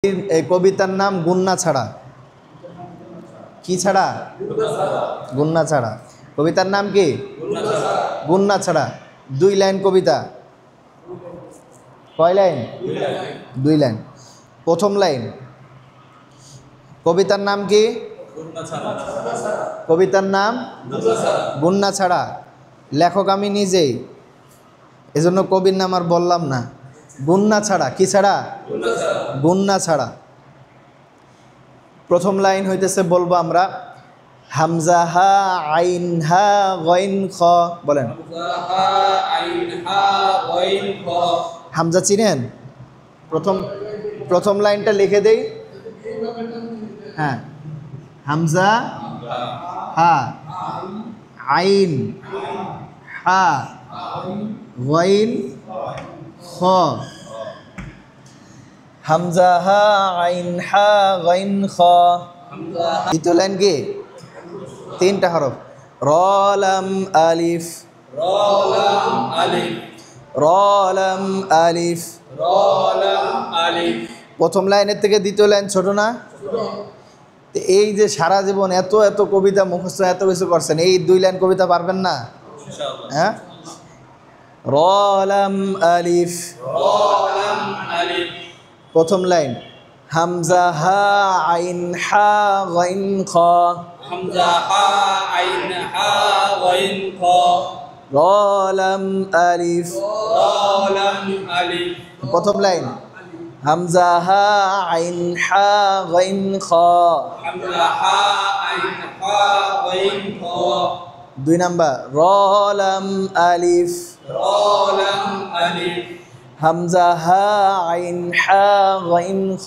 এই কবিতার নাম গুন্না ছাড়া। কি ছাড়া? গুন্না ছাড়া। কবিতার নাম কি? গুন্না ছাড়া। 2 লাইন কবিতা। কয় লাইন? 2 লাইন। প্রথম লাইন, কবিতার নাম কি? কবিতার নাম গুন্না ছাড়া। লেখক আমি নিজেই, এজন্য কবির নাম আর বললাম না। গুন্না ছাড়া। কি ছাড়া? গুন্না ছাড়া। প্রথম লাইন হইতেছে, বলবো আমরা হামজা হা আইন হা গইন খ। বলেন হামজা চিনেন? প্রথম লাইনটা লিখে দেই। হ্যাঁ, হামজা হা আইন হা গইন খ। হামজা হা আইন হা গইন খ। দ্বিতীয় লাইন কি? 3টা হরফ। র লাম আলিফ। রলাম আলিফ। প্রথম লাইনের থেকে দ্বিতীয় লাইন ছোট না? এই যে সারা জীবন এত এত কবিতা মুখস্থ এত কিছু করছেন, এই 2 লাইন কবিতা পারবেন না? হ্যাঁ। রলাম আলিফ। প্রথম লাইন হামজা হা আইন হা গইন খ। রলাম আলিফ। প্রথম লাইন হামজা হা আইন হা গইন খ। 2 নাম্বার রলাম আলিফ। হামজা হা আইন হা গইন খ।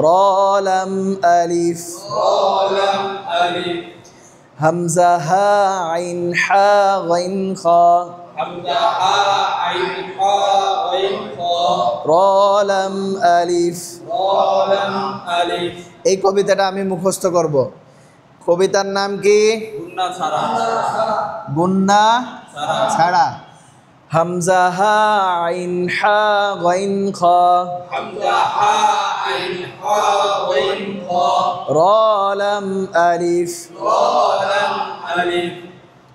রলাম আলিফ। হামজা হা আইন হা গইন খ। রলাম আলিফ। এই কবিতাটা আমি মুখস্থ করব। কবিতার নাম কি? গুন্না ছাড়া। হামজা হা আইন হা গইন খ। রলাম আলিফ।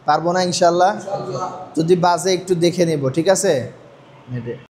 পারবো না ইনশাল্লাহ? যদি বাজে একটু দেখে নেব, ঠিক আছে?